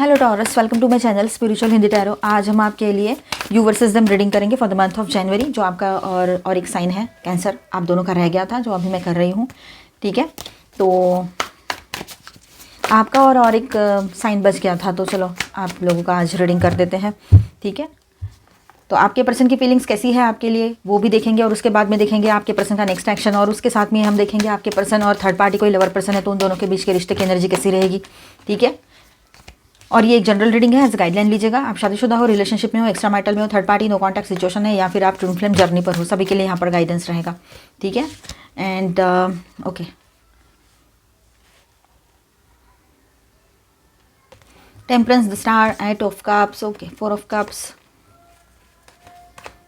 Hello Taurus, welcome to my channel spiritual Hindi tarot. आज हम आपके लिए यू वर्सेस देम रीडिंग करेंगे for the month of January, जो आपका और एक साइन है कैंसर, आप दोनों का रह गया था जो अभी मैं कर रही हूँ। ठीक है, तो आपका और एक साइन बच गया था, तो चलो आप लोगों का आज रीडिंग कर देते हैं। ठीक है, तो आपके पर्सन की फीलिंग्स कैसी है आपके लिए वो भी देखेंगे, और उसके बाद में देखेंगे आपके पर्सन का नेक्स्ट एक्शन, और उसके साथ में हम देखेंगे आपके पर्सन और थर्ड पार्टी कोई लवर पर्सन है तो उन दोनों के बीच के रिश्ते की एनर्जी कैसी रहेगी। ठीक है, और ये एक जनरल रीडिंग है, एज गाइडलाइन लीजिएगा। आप शादीशुदा हो, रिलेशनशिप में हो, एक्स्ट्रा मैरिटल में हो, third party no contact situation है, या फिर आप ट्विन फ्लेम जर्नी पर हो, सभी के लिए यहाँ पर गाइडेंस रहेगा। ठीक है, and okay, temperance, the star, eight of cups, okay, four of cups,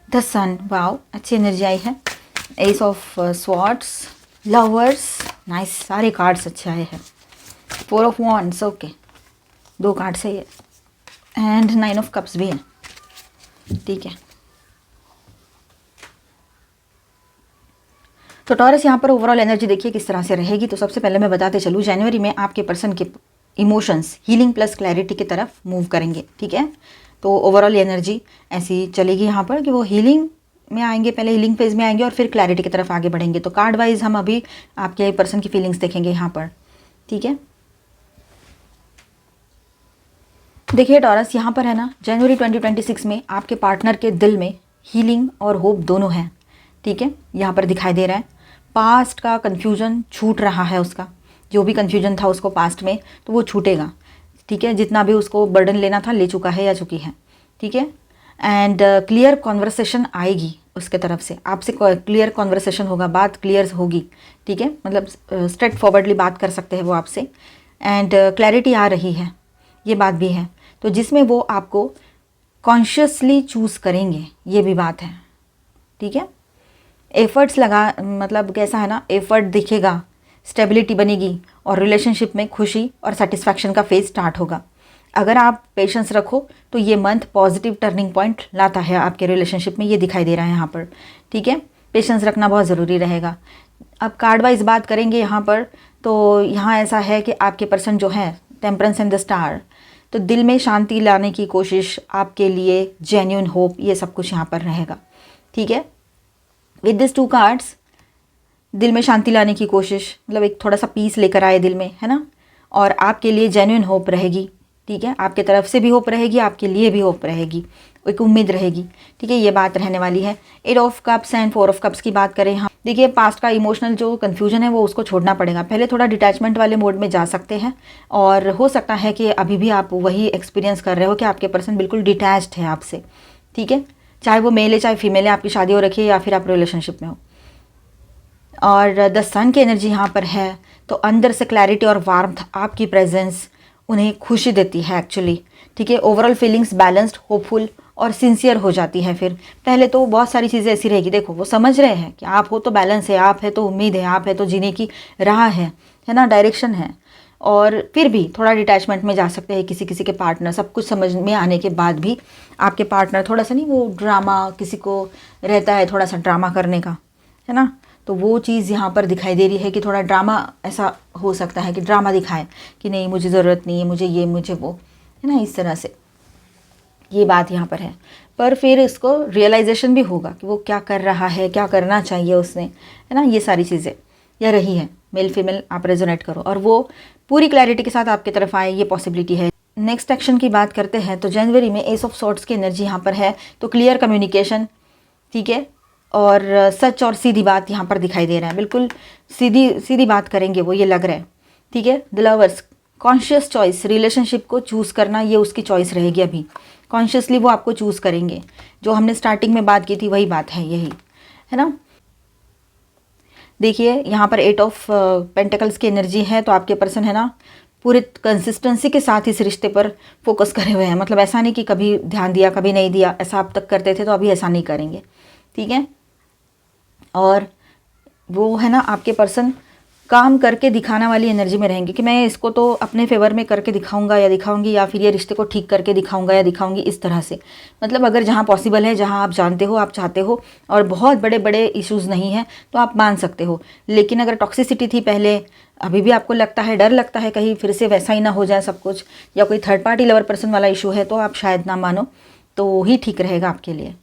the sun, wow अच्छी एनर्जी आई है, ace of swords, lovers, nice, सारे कार्ड्स अच्छे आए हैं, फोर ऑफ वॉन्ड्स, ओके, दो कार्ड सही है, एंड नाइन ऑफ कप्स भी है। ठीक है, तो टॉरस यहाँ पर ओवरऑल एनर्जी देखिए किस तरह से रहेगी। तो सबसे पहले मैं बताते चलूँ, जनवरी में आपके पर्सन के इमोशंस हीलिंग प्लस क्लैरिटी की तरफ मूव करेंगे। ठीक है, तो ओवरऑल एनर्जी ऐसी चलेगी यहाँ पर कि वो हीलिंग में आएंगे, पहले हीलिंग फेज में आएंगे और फिर क्लैरिटी की तरफ आगे बढ़ेंगे। तो कार्ड वाइज हम अभी आपके पर्सन की फीलिंग्स देखेंगे यहाँ पर। ठीक है, देखिए टॉरस, यहाँ पर है ना, जनवरी 2026 में आपके पार्टनर के दिल में हीलिंग और होप दोनों हैं। ठीक है, यहाँ पर दिखाई दे रहा है पास्ट का कन्फ्यूजन छूट रहा है, उसका जो भी कन्फ्यूजन था उसको पास्ट में, तो वो छूटेगा। ठीक है, जितना भी उसको बर्डन लेना था ले चुका है या चुकी है। ठीक है, एंड क्लियर कॉन्वर्सेशन आएगी उसके तरफ से, आपसे क्लियर कॉन्वर्सेशन होगा, बात क्लियर होगी। ठीक है, मतलब स्ट्रेट फॉरवर्डली बात कर सकते हैं वो आपसे, एंड क्लैरिटी आ रही है, ये बात भी है। तो जिसमें वो आपको कॉन्शियसली चूज़ करेंगे, ये भी बात है। ठीक है, एफर्ट्स लगा, मतलब कैसा है ना, एफर्ट दिखेगा, स्टेबिलिटी बनेगी और रिलेशनशिप में खुशी और सेटिस्फैक्शन का फेज स्टार्ट होगा। अगर आप पेशेंस रखो तो ये मंथ पॉजिटिव टर्निंग पॉइंट लाता है आपके रिलेशनशिप में, ये दिखाई दे रहा है यहाँ पर। ठीक है, पेशेंस रखना बहुत ज़रूरी रहेगा। अब कार्ड वाइज बात करेंगे यहाँ पर, तो यहाँ ऐसा है कि आपके पर्सन जो है टेम्परेंस एंड द स्टार, तो दिल में शांति लाने की कोशिश, आपके लिए जेन्युइन होप, ये सब कुछ यहाँ पर रहेगा। ठीक है, विद दिस टू कार्ड्स, दिल में शांति लाने की कोशिश, मतलब एक थोड़ा सा पीस लेकर आए दिल में, है ना, और आपके लिए जेन्युइन होप रहेगी। ठीक है, आपके तरफ से भी होप रहेगी, आपके लिए भी होप रहेगी, एक उम्मीद रहेगी। ठीक है, ये बात रहने वाली है। Eight of cups and four of cups की बात करें, हाँ देखिए, पास्ट का इमोशनल जो कन्फ्यूजन है वो उसको छोड़ना पड़ेगा। पहले थोड़ा डिटैचमेंट वाले मोड में जा सकते हैं, और हो सकता है कि अभी भी आप वही एक्सपीरियंस कर रहे हो कि आपके पर्सन बिल्कुल डिटैच्ड है आपसे। ठीक है, चाहे वो मेल है चाहे फीमेल है, आपकी शादी हो रखी है या फिर आप रिलेशनशिप में हो। और द सन की एनर्जी यहाँ पर है, तो अंदर से क्लैरिटी और वार्मथ, आपकी प्रेजेंस उन्हें खुशी देती है एक्चुअली। ठीक है, ओवरऑल फीलिंग्स बैलेंस्ड, होपफुल और सिंसियर हो जाती है। फिर पहले तो बहुत सारी चीज़ें ऐसी रहेगी, देखो वो समझ रहे हैं कि आप हो तो बैलेंस है, आप है तो उम्मीद है, आप है तो जीने की राह है ना, डायरेक्शन है। और फिर भी थोड़ा डिटैचमेंट में जा सकते हैं किसी किसी के पार्टनर, सब कुछ समझ में आने के बाद भी आपके पार्टनर थोड़ा सा नहीं, वो ड्रामा किसी को रहता है थोड़ा सा ड्रामा करने का, है ना, तो वो चीज़ यहाँ पर दिखाई दे रही है कि थोड़ा ड्रामा ऐसा हो सकता है कि ड्रामा दिखाए कि नहीं मुझे ज़रूरत नहीं है, मुझे ये मुझे वो, है ना, इस तरह से ये बात यहाँ पर है। पर फिर इसको रियलाइजेशन भी होगा कि वो क्या कर रहा है, क्या करना चाहिए उसने, है ना, ये सारी चीज़ें या रही है। मेल फीमेल आप रेजोनेट करो और वो पूरी क्लैरिटी के साथ आपकी तरफ आए, ये पॉसिबिलिटी है। नेक्स्ट एक्शन की बात करते हैं, तो जनवरी में एस ऑफ सॉर्ड्स की एनर्जी यहाँ पर है, तो क्लियर कम्युनिकेशन। ठीक है, और सच और सीधी बात यहाँ पर दिखाई दे रहा है, बिल्कुल सीधी सीधी बात करेंगे वो, ये लग रहा है। ठीक है, the lovers, conscious choice, relationship को चूज़ करना ये उसकी चॉइस रहेगी। अभी कॉन्शियसली वो आपको चूज़ करेंगे, जो हमने स्टार्टिंग में बात की थी वही बात है, यही है ना। देखिए यहाँ पर एट ऑफ पेंटिकल्स की एनर्जी है, तो आपके पर्सन है ना पूरे कंसिस्टेंसी के साथ इस रिश्ते पर फोकस करे हुए हैं। मतलब ऐसा नहीं कि कभी ध्यान दिया कभी नहीं दिया, ऐसा आप तक करते थे तो अभी ऐसा नहीं करेंगे। ठीक है, और वो है ना आपके पर्सन काम करके दिखाना वाली एनर्जी में रहेंगे कि मैं इसको तो अपने फेवर में करके दिखाऊंगा या दिखाऊंगी, या फिर ये रिश्ते को ठीक करके दिखाऊंगा या दिखाऊंगी, इस तरह से। मतलब अगर जहाँ पॉसिबल है, जहाँ आप जानते हो, आप चाहते हो और बहुत बड़े बड़े इश्यूज़ नहीं हैं, तो आप मान सकते हो। लेकिन अगर टॉक्सिसिटी थी पहले, अभी भी आपको लगता है, डर लगता है कहीं फिर से वैसा ही ना हो जाए सब कुछ, या कोई थर्ड पार्टी लवर पर्सन वाला इशू है, तो आप शायद ना मानो, तो ही ठीक रहेगा आपके लिए।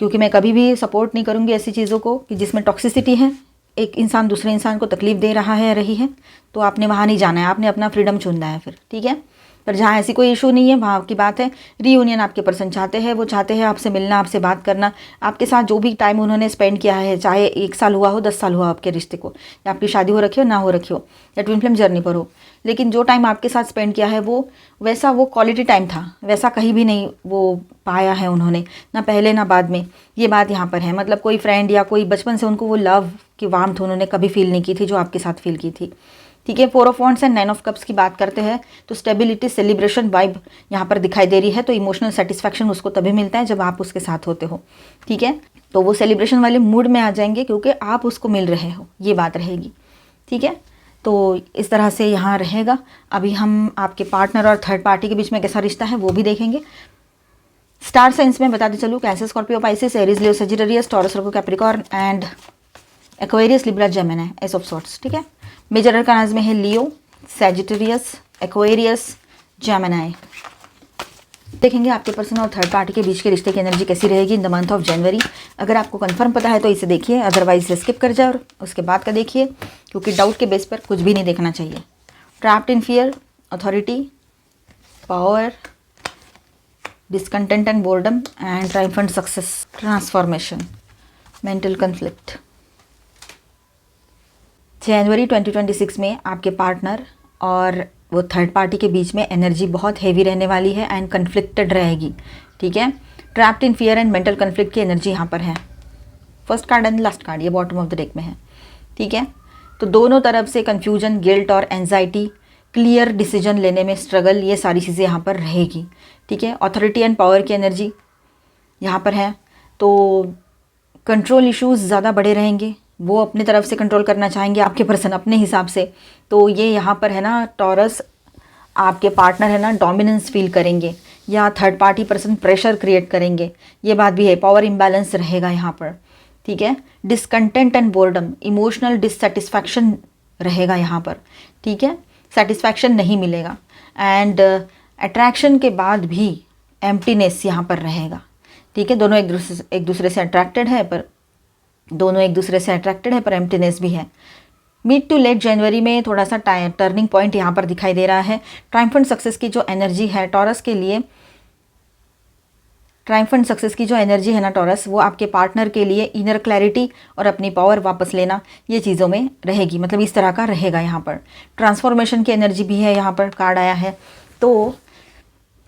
क्योंकि मैं कभी भी सपोर्ट नहीं करूँगी ऐसी चीज़ों को कि जिसमें टॉक्सिसिटी है, एक इंसान दूसरे इंसान को तकलीफ दे रहा है या रही है, तो आपने वहाँ नहीं जाना है, आपने अपना फ्रीडम चुनना है फिर, ठीक है। पर जहाँ ऐसी कोई इशू नहीं है, वहाँ की बात है रीयूनियन आपके पर्सन चाहते हैं, वो चाहते हैं आपसे मिलना, आपसे बात करना, आपके साथ जो भी टाइम उन्होंने स्पेंड किया है, चाहे 1 साल हुआ हो, 10 साल हुआ आपके रिश्ते को, या आपकी शादी हो रखी हो, ना हो रखी हो, या ट्विन फ्लेम जर्नी पर हो, लेकिन जो टाइम आपके साथ स्पेंड किया है वो वैसा, वो क्वालिटी टाइम था, वैसा कहीं भी नहीं वो पाया है उन्होंने, ना पहले ना बाद में। ये बात यहाँ पर है, मतलब कोई फ्रेंड या कोई बचपन से उनको वो लव की वार्मथ उन्होंने कभी फील नहीं की थी जो आपके साथ फील की थी, ठीक है। 4 of wands and 9 of cups की बात करते हैं तो स्टेबिलिटी, सेलिब्रेशन वाइब यहाँ पर दिखाई दे रही है। तो इमोशनल सेटिस्फैक्शन उसको तभी मिलता है जब आप उसके साथ होते हो, ठीक है। तो वो सेलिब्रेशन वाले मूड में आ जाएंगे क्योंकि आप उसको मिल रहे हो, ये बात रहेगी, ठीक है। तो इस तरह से यहाँ रहेगा। अभी हम आपके पार्टनर और थर्ड पार्टी के बीच में कैसा रिश्ता है वो भी देखेंगे। स्टार साइंस में बताते चलूँ, Cancer, Scorpio, Pisces, Aries, Leo, Sagittarius, Taurus, Virgo, Capricorn and Aquarius, Libra, Gemini, ace of sorts, ठीक है। मेजर अरकानाज में है लियो, सजिटेरियस, एक्वेरियस, जेमिनी। देखेंगे आपके पर्सन और थर्ड पार्टी के बीच के रिश्ते की एनर्जी कैसी रहेगी इन द मंथ ऑफ जनवरी। अगर आपको कंफर्म पता है तो इसे देखिए, अदरवाइज स्किप कर जाए और उसके बाद का देखिए, क्योंकि डाउट के बेस पर कुछ भी नहीं देखना चाहिए। Trapped in fear, authority, power, discontent and boredom and triumphant success, transformation, mental conflict. जनवरी 2026 में आपके पार्टनर और वो थर्ड पार्टी के बीच में एनर्जी बहुत हैवी रहने वाली है एंड कन्फ्लिक्टेड रहेगी, ठीक है। Trapped in fear and mental conflict की एनर्जी यहाँ पर है। First card and last card ये बॉटम ऑफ द डेक में है, ठीक है। तो दोनों तरफ से कन्फ्यूजन, गिल्ट और एंजाइटी, क्लियर डिसीजन लेने में स्ट्रगल, ये सारी चीज़ें यहाँ पर रहेगी, ठीक है। अथॉरिटी एंड पावर की एनर्जी यहाँ पर है। तो कंट्रोल इश्यूज़ ज़्यादा बड़े रहेंगे, वो अपने तरफ से कंट्रोल करना चाहेंगे आपके पर्सन अपने हिसाब से। तो ये यहाँ पर है ना, टॉरस आपके पार्टनर है ना डोमिनेंस फील करेंगे, या third party person pressure create करेंगे, ये बात भी है। पावर इम्बैलेंस रहेगा यहाँ पर, ठीक है। Discontent and boredom, emotional dissatisfaction रहेगा यहाँ पर, ठीक है। सेटिस्फैक्शन नहीं मिलेगा एंड अट्रैक्शन के बाद भी एम्प्टीनेस यहाँ पर रहेगा, ठीक है। दोनों एक दूसरे से अट्रैक्टेड है, पर एम्प्टीनेस भी है। मिड टू लेट जनवरी में थोड़ा सा टर्निंग पॉइंट यहाँ पर दिखाई दे रहा है। ट्रायम्फेंट सक्सेस की जो एनर्जी है टॉरस के लिए, ट्रायम्फेंट सक्सेस की जो एनर्जी है ना टॉरस, वो आपके पार्टनर के लिए इनर क्लैरिटी और अपनी पावर वापस लेना, ये चीज़ों में रहेगी, मतलब इस तरह का रहेगा यहाँ पर। ट्रांसफॉर्मेशन की एनर्जी भी है, यहाँ पर कार्ड आया है। तो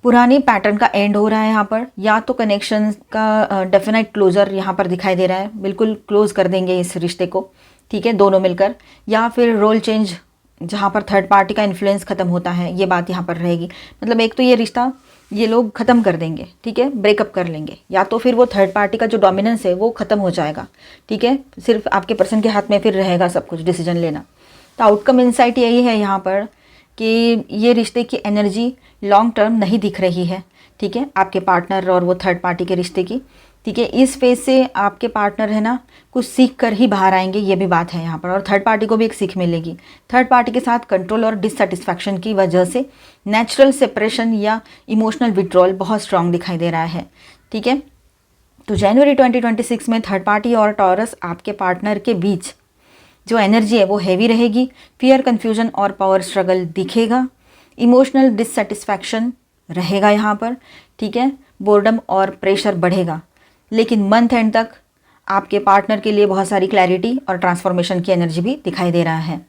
पुरानी पैटर्न का एंड हो रहा है यहाँ पर, या तो कनेक्शन का डेफिनेट क्लोजर यहाँ पर दिखाई दे रहा है, बिल्कुल क्लोज कर देंगे इस रिश्ते को, ठीक है, दोनों मिलकर, या फिर रोल चेंज जहाँ पर थर्ड पार्टी का इन्फ्लुएंस खत्म होता है, ये बात यहाँ पर रहेगी। मतलब एक तो ये रिश्ता ये लोग ख़त्म कर देंगे, ठीक है, ब्रेकअप कर लेंगे, या तो फिर वो थर्ड पार्टी का जो डोमिनेंस है वो ख़त्म हो जाएगा, ठीक है। सिर्फ आपके पर्सन के हाथ में फिर रहेगा सब कुछ डिसीजन लेना। तो आउटकम इंसाइट यही है यहाँ पर कि ये रिश्ते की एनर्जी लॉन्ग टर्म नहीं दिख रही है, ठीक है, आपके पार्टनर और वो थर्ड पार्टी के रिश्ते की, ठीक है। इस फेज से आपके पार्टनर है ना कुछ सीख कर ही बाहर आएंगे, ये भी बात है यहाँ पर, और थर्ड पार्टी को भी एक सीख मिलेगी। थर्ड पार्टी के साथ कंट्रोल और डिससेटिस्फैक्शन की वजह से नेचुरल सेपरेशन या इमोशनल विड्रॉल बहुत स्ट्रांग दिखाई दे रहा है, ठीक है। तो जनवरी 2026 में थर्ड पार्टी और टॉरस आपके पार्टनर के बीच जो एनर्जी है वो हैवी रहेगी। फियर, कन्फ्यूजन और पावर स्ट्रगल दिखेगा। इमोशनल डिससेटिस्फैक्शन रहेगा यहाँ पर, ठीक है। बोर्डम और प्रेशर बढ़ेगा, लेकिन मंथ एंड तक आपके पार्टनर के लिए बहुत सारी क्लैरिटी और ट्रांसफॉर्मेशन की एनर्जी भी दिखाई दे रहा है,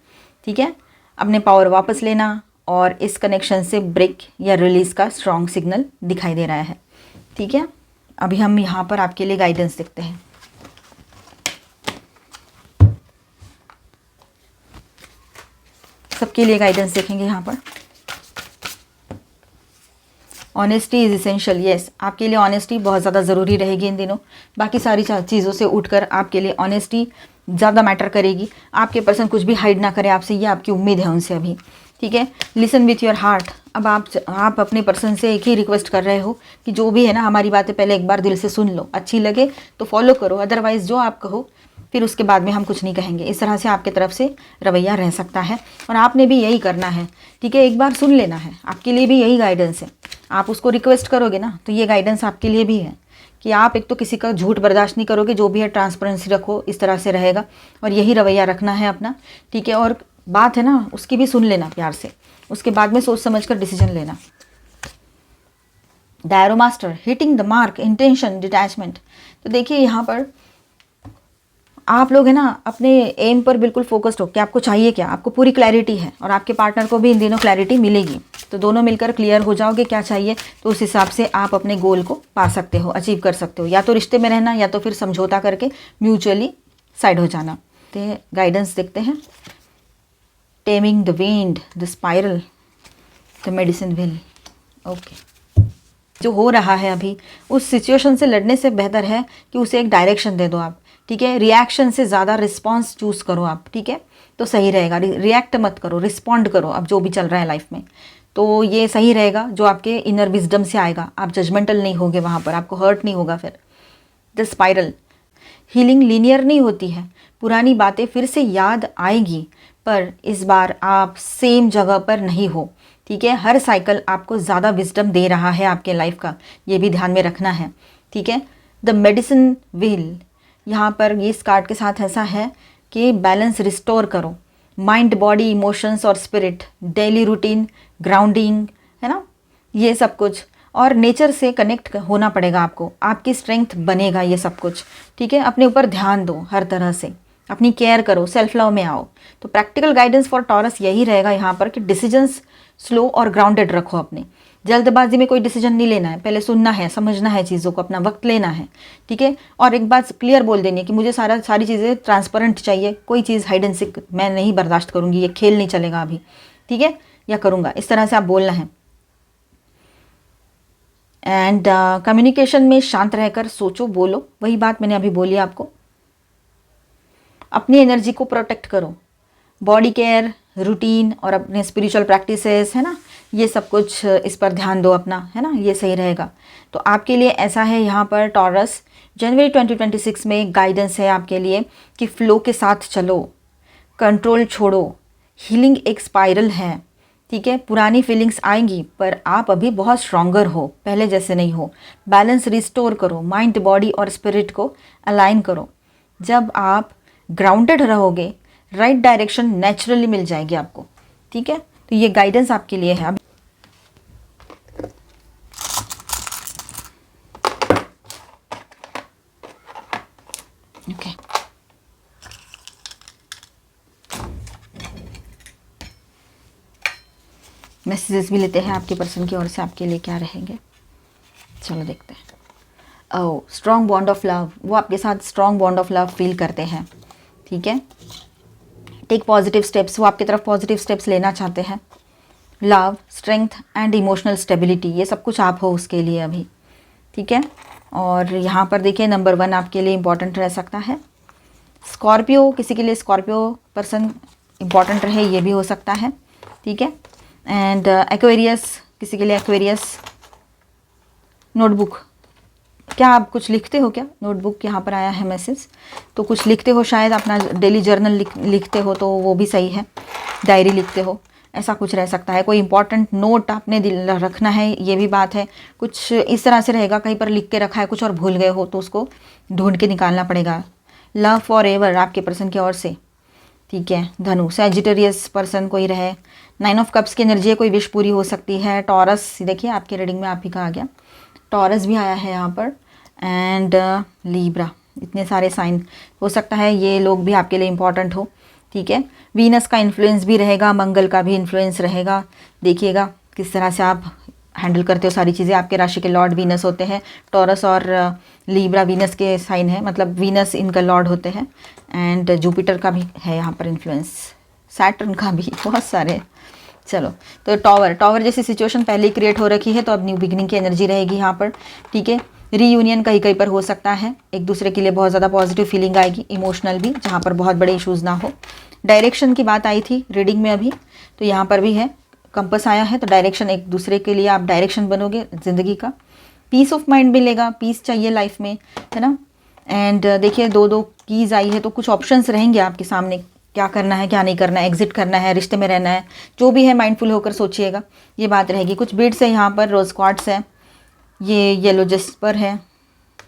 ठीक है। अपने पावर वापस लेना और इस कनेक्शन से ब्रेक या रिलीज़ का स्ट्रॉन्ग सिग्नल दिखाई दे रहा है, ठीक है। अभी हम यहाँ पर आपके लिए गाइडेंस देखते हैं। सबके लिए गाइडेंस देखेंगे यहाँ पर। ऑनेस्टी इज़ इसेंशियल, येस, आपके लिए ऑनेस्टी बहुत ज़्यादा ज़रूरी रहेगी इन दिनों। बाकी सारी चीज़ों से उठकर आपके लिए ऑनेस्टी ज़्यादा मैटर करेगी। आपके पर्सन कुछ भी हाइड ना करे आपसे, ये आपकी उम्मीद है उनसे अभी, ठीक है। लिसन विथ योर हार्ट, अब आप अपने पर्सन से एक ही रिक्वेस्ट कर रहे हो कि जो भी है ना, हमारी बातें पहले एक बार दिल से सुन लो, अच्छी लगे तो फॉलो करो, अदरवाइज़ जो आप कहो फिर उसके बाद में हम कुछ नहीं कहेंगे। इस तरह से आपके तरफ से रवैया रह सकता है और आपने भी यही करना है, ठीक है। एक बार सुन लेना है, आपके लिए भी यही गाइडेंस है। आप उसको रिक्वेस्ट करोगे ना तो ये गाइडेंस आपके लिए भी है कि आप एक तो किसी का झूठ बर्दाश्त नहीं करोगे, जो भी है ट्रांसपेरेंसी रखो, इस तरह से रहेगा और यही रवैया रखना है अपना, ठीक है। और बात है ना, उसकी भी सुन लेना प्यार से, उसके बाद में सोच समझ कर डिसीजन लेना। The arrow master, hitting the mark, intention, detachment. तो देखिए यहाँ पर आप लोग है ना अपने एम पर बिल्कुल फोकस्ड हो कि आपको चाहिए क्या, आपको पूरी क्लैरिटी है और आपके पार्टनर को भी इन दिनों क्लैरिटी मिलेगी। तो दोनों मिलकर क्लियर हो जाओगे क्या चाहिए, तो उस हिसाब से आप अपने गोल को पा सकते हो, अचीव कर सकते हो। या तो रिश्ते में रहना या तो फिर समझौता करके म्यूचुअली साइड हो जाना। तो गाइडेंस देखते हैं। Taming the wind, the spiral, the medicine wheel. Okay, जो हो रहा है अभी उस सिचुएशन से लड़ने से बेहतर है कि उसे एक डायरेक्शन दे दो आप, ठीक है। रिएक्शन से ज़्यादा रिस्पॉन्स चूज़ करो आप, ठीक है, तो सही रहेगा। रिएक्ट मत करो, रिस्पॉन्ड करो अब जो भी चल रहा है लाइफ में, तो ये सही रहेगा। जो आपके इनर विजडम से आएगा, आप जजमेंटल नहीं होगे वहाँ पर, आपको हर्ट नहीं होगा फिर। द स्पाइरल, हीलिंग लीनियर नहीं होती है, पुरानी बातें फिर से याद आएगी पर इस बार आप सेम जगह पर नहीं हो, ठीक है। हर साइकिल आपको ज़्यादा विजडम दे रहा है आपके लाइफ का, ये भी ध्यान में रखना है, ठीक है। द मेडिसिन व्हील, यहाँ पर ये इस कार्ड के साथ ऐसा है कि बैलेंस रिस्टोर करो, माइंड, बॉडी, इमोशंस और स्पिरिट, डेली रूटीन, ग्राउंडिंग, है ना, ये सब कुछ। और नेचर से कनेक्ट होना पड़ेगा आपको, आपकी स्ट्रेंथ बनेगा ये सब कुछ, ठीक है। अपने ऊपर ध्यान दो, हर तरह से अपनी केयर करो, सेल्फ लव में आओ। तो प्रैक्टिकल गाइडेंस फॉर टॉरस यही रहेगा यहाँ पर कि डिसीजंस स्लो और ग्राउंडेड रखो अपने। जल्दबाजी में कोई डिसीजन नहीं लेना है, पहले सुनना है, समझना है चीज़ों को, अपना वक्त लेना है, ठीक है। और एक बात क्लियर बोल देनी है कि मुझे सारी चीज़ें ट्रांसपेरेंट चाहिए, कोई चीज़ हाइड एंड सीक मैं नहीं बर्दाश्त करूँगी, ये खेल नहीं चलेगा अभी, ठीक है, या करूँगा, इस तरह से आप बोलना है। एंड कम्युनिकेशन में शांत रहकर सोचो, बोलो, वही बात मैंने अभी बोली आपको। अपनी एनर्जी को प्रोटेक्ट करो, बॉडी केयर, रूटीन और अपने स्पिरिचुअल प्रैक्टिसेस, है ना, ये सब कुछ इस पर ध्यान दो अपना, है ना, ये सही रहेगा। तो आपके लिए ऐसा है यहाँ पर टॉरस, जनवरी 2026 में गाइडेंस है आपके लिए कि फ्लो के साथ चलो, कंट्रोल छोड़ो, हीलिंग एक स्पाइरल है, ठीक है। पुरानी फीलिंग्स आएंगी पर आप अभी बहुत स्ट्रॉन्गर हो, पहले जैसे नहीं हो। बैलेंस रिस्टोर करो, माइंड, बॉडी और स्पिरिट को अलाइन करो। जब आप ग्राउंडेड रहोगे, राइट डायरेक्शन नेचुरली मिल जाएगी आपको, ठीक है। तो ये गाइडेंस आपके लिए है। ओके, मैसेजेस भी लेते हैं आपके पर्सन की ओर से, आपके लिए क्या रहेंगे, चलो देखते हैं। ओह, स्ट्रॉन्ग बॉन्ड ऑफ लव, वो आपके साथ strong bond of love feel करते हैं, ठीक है। टेक पॉजिटिव स्टेप्स, वो आपकी तरफ पॉजिटिव स्टेप्स लेना चाहते हैं। Love, strength and emotional stability, ये सब कुछ आप हो उसके लिए अभी, ठीक है। और यहाँ पर देखिए नंबर 1 आपके लिए इम्पॉर्टेंट रह सकता है। स्कॉर्पियो, किसी के लिए स्कॉर्पियो पर्सन इम्पॉर्टेंट रहे, ये भी हो सकता है, ठीक है। एंड एक्वेरियस, किसी के लिए एक्वेरियस। नोटबुक, क्या आप कुछ लिखते हो क्या, नोटबुक यहाँ पर आया है मैसेज, तो कुछ लिखते हो शायद, अपना डेली जर्नल लिखते हो तो वो भी सही है, डायरी लिखते हो, ऐसा कुछ रह सकता है। कोई इंपॉर्टेंट नोट आपने रखना है, ये भी बात है। कुछ इस तरह से रहेगा, कहीं पर लिख के रखा है कुछ और भूल गए हो तो उसको ढूंढ के निकालना पड़ेगा। लव फॉर एवर आपके पर्सन की ओर से, ठीक है। धनु, सैजिटेरियस पर्सन कोई रहे। 9 ऑफ कप्स की एनर्जी है, कोई विश पूरी हो सकती है। टॉरस, देखिए आपकी रीडिंग में आप ही का आ गया, टॉरस भी आया है यहाँ पर। एंड लीब्रा, इतने सारे साइन, हो सकता है ये लोग भी आपके लिए इम्पॉर्टेंट हो, ठीक है। वीनस का इन्फ्लुएंस भी रहेगा, मंगल का भी इन्फ्लुएंस रहेगा, देखिएगा किस तरह से आप हैंडल करते हो सारी चीज़ें। आपके राशि के लॉर्ड वीनस होते हैं, टॉरस और लीब्रा वीनस के साइन है, मतलब वीनस इनका लॉर्ड होते हैं। एंड जुपिटर का भी है यहाँ पर इन्फ्लुएंस, सैटर्न का भी, बहुत सारे, चलो, तो टावर जैसी सिचुएशन पहले ही क्रिएट हो रखी है, तो अब न्यू बिगिनिंग की एनर्जी रहेगी यहाँ पर, ठीक है। रीयूनियन कहीं कहीं पर हो सकता है, एक दूसरे के लिए बहुत ज़्यादा पॉजिटिव फीलिंग आएगी, इमोशनल भी, जहाँ पर बहुत बड़े इश्यूज़ ना हो। डायरेक्शन की बात आई थी रीडिंग में अभी, तो यहाँ पर भी है, कंपस आया है, तो डायरेक्शन, एक दूसरे के लिए आप डायरेक्शन बनोगे ज़िंदगी का। पीस ऑफ माइंड मिलेगा, पीस चाहिए लाइफ में, है ना। एंड देखिए 2 कीज़ आई है, तो कुछ ऑप्शंस रहेंगे आपके सामने, क्या करना है क्या नहीं करना है, एग्जिट करना है, रिश्ते में रहना है, जो भी है माइंडफुल होकर सोचिएगा, ये बात रहेगी। कुछ बीड्स है यहाँ पर, रोज क्वार्ट्स है, ये येलो जस्पर है।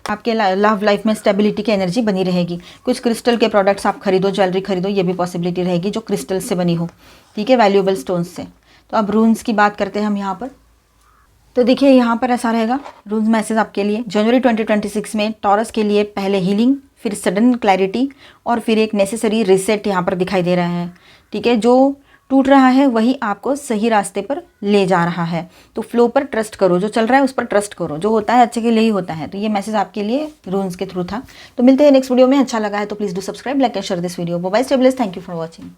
आपके लव लाइफ में स्टेबिलिटी की एनर्जी बनी रहेगी। कुछ क्रिस्टल के प्रोडक्ट्स आप खरीदो, ज्वेलरी खरीदो, ये भी पॉसिबिलिटी रहेगी जो क्रिस्टल से बनी हो, ठीक है, वैल्यूएबल स्टोन्स से। तो अब रून्स की बात करते हैं हम यहाँ पर। तो देखिए यहाँ पर ऐसा रहेगा रून्स मैसेज आपके लिए जनवरी 2026 में टॉरस के लिए, पहले हीलिंग, फिर सडन क्लैरिटी, और फिर एक नेसेसरी रिसेट यहाँ पर दिखाई दे रहा है, ठीक है। जो टूट रहा है वही आपको सही रास्ते पर ले जा रहा है, तो फ्लो पर ट्रस्ट करो, जो चल रहा है उस पर ट्रस्ट करो, जो होता है अच्छे के लिए ही होता है। तो ये मैसेज आपके लिए रून्स के थ्रू था। तो मिलते हैं नेक्स्ट वीडियो में। अच्छा लगा है तो please do subscribe, like and share this video. Bye bye, stay blessed, thank you for watching.